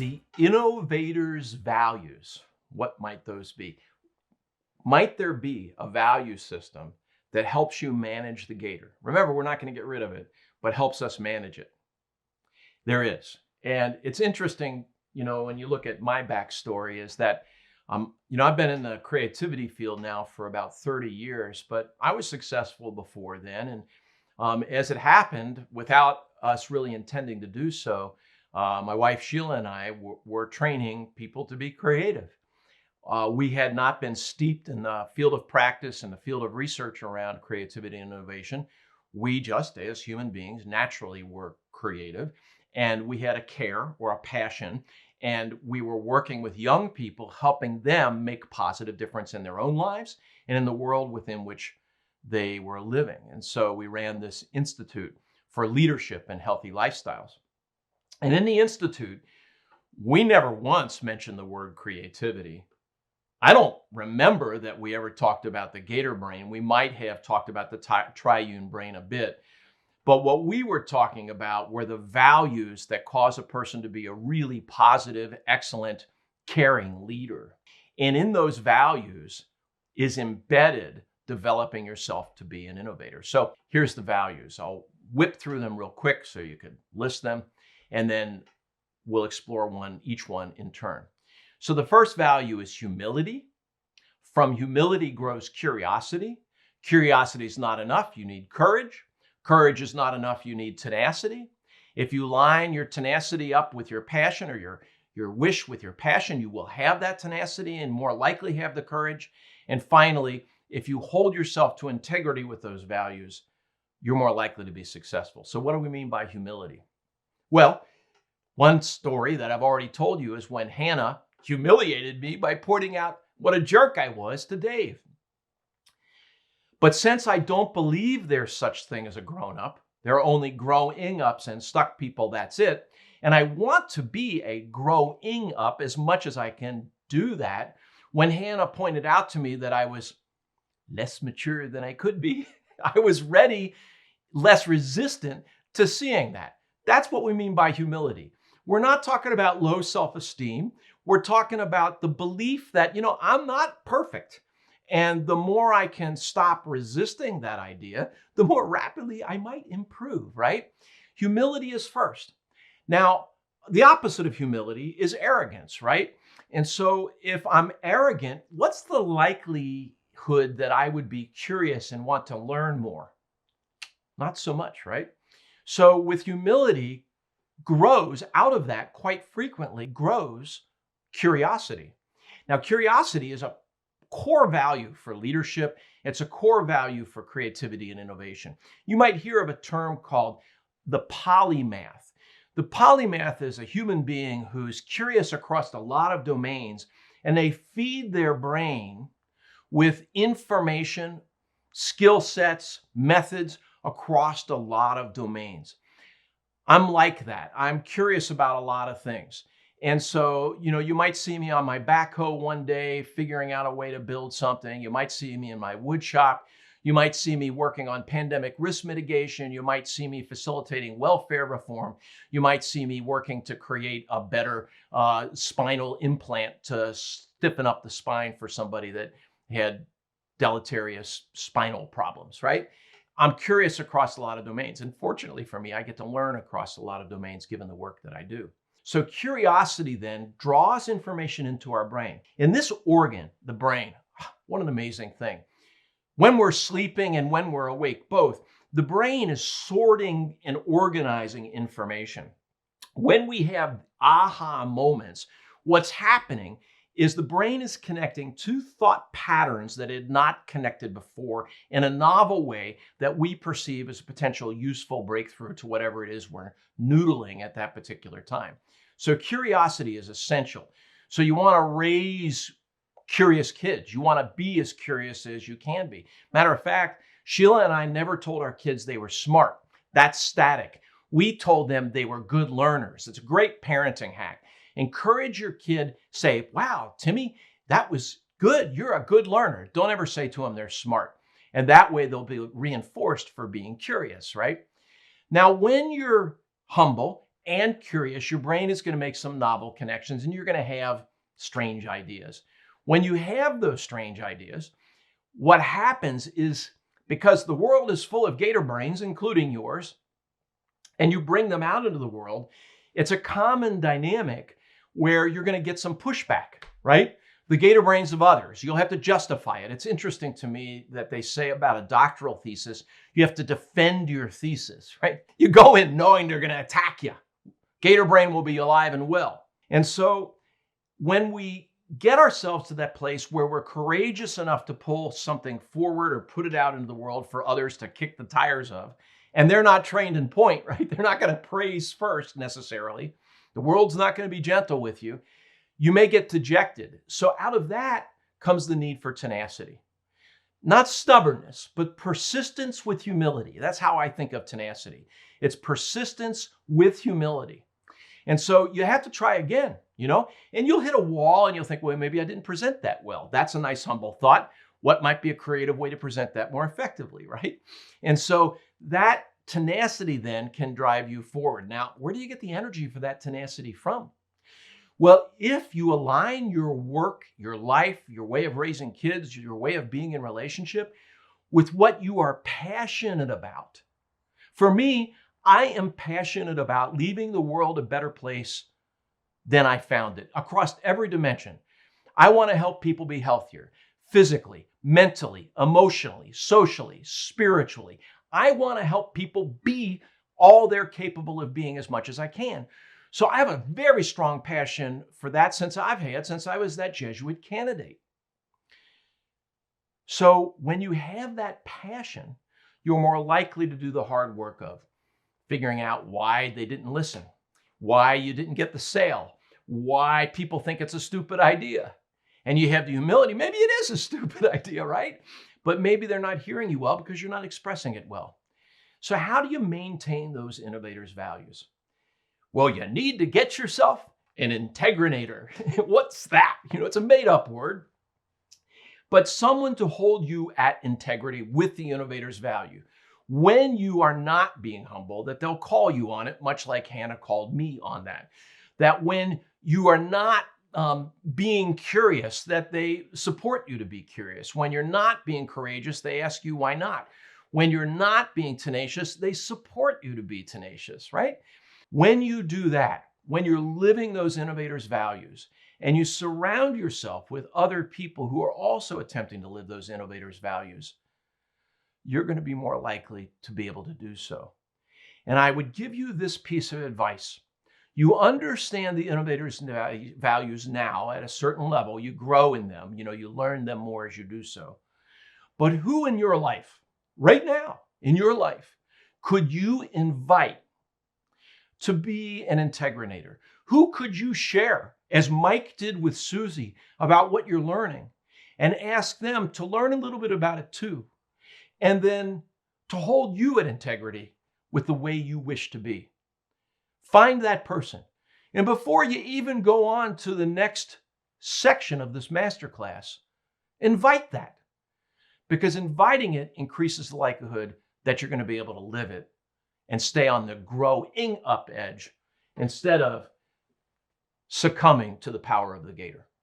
The innovators' values, what might those be? Might there be a value system that helps you manage the gator? Remember, we're not going to get rid of it, but helps us manage it. There is. And it's interesting, when you look at my backstory, is that, I've been in the creativity field now for about 30 years, but I was successful before then. And as it happened, without us really intending to do so, my wife Sheila and I were training people to be creative. We had not been steeped in the field of practice and the field of research around creativity and innovation. We just, as human beings, naturally were creative, and we had a care or a passion, and we were working with young people, helping them make a positive difference in their own lives and in the world within which they were living. And so we ran this institute for leadership and healthy lifestyles. And in the institute, we never once mentioned the word creativity. I don't remember that we ever talked about the gator brain. We might have talked about the triune brain a bit. But what we were talking about were the values that cause a person to be a really positive, excellent, caring leader. And in those values is embedded developing yourself to be an innovator. So here's the values. I'll whip through them real quick so you could list them, and then we'll explore each one in turn. So the first value is humility. From humility grows curiosity. Curiosity is not enough. You need courage. Courage is not enough. You need tenacity. If you line your tenacity up with your passion, or your wish with your passion, you will have that tenacity and more likely have the courage. And finally, if you hold yourself to integrity with those values, you're more likely to be successful. So what do we mean by humility? Well, one story that I've already told you is when Hannah humiliated me by pointing out what a jerk I was to Dave. But since I don't believe there's such thing as a grown-up, there are only growing ups and stuck people, that's it. And I want to be a growing up as much as I can do that. When Hannah pointed out to me that I was less mature than I could be, I was ready, less resistant to seeing that. That's what we mean by humility. We're not talking about low self-esteem. We're talking about the belief that, I'm not perfect. And the more I can stop resisting that idea, the more rapidly I might improve, right? Humility is first. Now, the opposite of humility is arrogance, right? And so if I'm arrogant, what's the likelihood that I would be curious and want to learn more? Not so much, right? So with humility, grows out of that, quite frequently grows curiosity. Now, curiosity is a core value for leadership. It's a core value for creativity and innovation. You might hear of a term called the polymath. The polymath is a human being who's curious across a lot of domains, and they feed their brain with information, skill sets, methods across a lot of domains. I'm like that. I'm curious about a lot of things. And so, you might see me on my backhoe one day figuring out a way to build something. You might see me in my wood shop. You might see me working on pandemic risk mitigation. You might see me facilitating welfare reform. You might see me working to create a better spinal implant to stiffen up the spine for somebody that had deleterious spinal problems, right? I'm curious across a lot of domains. And fortunately for me, I get to learn across a lot of domains given the work that I do. So curiosity then draws information into our brain. And this organ, the brain, what an amazing thing. When we're sleeping and when we're awake, both, the brain is sorting and organizing information. When we have aha moments, what's happening is the brain is connecting two thought patterns that had not connected before in a novel way that we perceive as a potential useful breakthrough to whatever it is we're noodling at that particular time. So curiosity is essential. So you want to raise curious kids. You want to be as curious as you can be. Matter of fact, Sheila and I never told our kids they were smart. That's static. We told them they were good learners. It's a great parenting hack. Encourage your kid, say, wow, Timmy, that was good. You're a good learner. Don't ever say to them they're smart. And that way they'll be reinforced for being curious, right? Now, when you're humble and curious, your brain is going to make some novel connections and you're going to have strange ideas. When you have those strange ideas, what happens is, because the world is full of gator brains, including yours, and you bring them out into the world, it's a common dynamic where you're going to get some pushback, right? The gator brains of others. You'll have to justify it. It's interesting to me that they say about a doctoral thesis, you have to defend your thesis, right? You go in knowing they're going to attack you. Gator brain will be alive and well. And so when we get ourselves to that place where we're courageous enough to pull something forward or put it out into the world for others to kick the tires of, and they're not trained in point, right? They're not going to praise first necessarily. The world's not going to be gentle with you. You may get dejected. So out of that comes the need for tenacity. Not stubbornness, but persistence with humility. That's how I think of tenacity. It's persistence with humility. And so you have to try again, and you'll hit a wall and you'll think, well, maybe I didn't present that well. That's a nice, humble thought. What might be a creative way to present that more effectively, right? And so that tenacity then can drive you forward. Now, where do you get the energy for that tenacity from? Well, if you align your work, your life, your way of raising kids, your way of being in relationship with what you are passionate about. For me, I am passionate about leaving the world a better place than I found it across every dimension. I want to help people be healthier physically, mentally, emotionally, socially, spiritually. I want to help people be all they're capable of being as much as I can. So I have a very strong passion for that since I was that Jesuit candidate. So when you have that passion, you're more likely to do the hard work of figuring out why they didn't listen, why you didn't get the sale, why people think it's a stupid idea. And you have the humility, maybe it is a stupid idea, right? But maybe they're not hearing you well because you're not expressing it well. So how do you maintain those innovators' values? Well, you need to get yourself an integrinator. What's that? It's a made-up word, but someone to hold you at integrity with the innovator's value. When you are not being humble, that they'll call you on it, much like Hannah called me on that. That when you are not being curious, that they support you to be curious. When you're not being courageous, they ask you why not. When you're not being tenacious, they support you to be tenacious, right? When you do that, when you're living those innovators' values, and you surround yourself with other people who are also attempting to live those innovators' values, you're going to be more likely to be able to do so. And I would give you this piece of advice. You understand the innovators' values now at a certain level. You grow in them. You learn them more as you do so. But who in your life, right now, in your life, could you invite to be an integrinator? Who could you share, as Mike did with Susie, about what you're learning and ask them to learn a little bit about it too, and then to hold you at integrity with the way you wish to be? Find that person. And before you even go on to the next section of this masterclass, invite that, because inviting it increases the likelihood that you're going to be able to live it and stay on the growing up edge instead of succumbing to the power of the gator.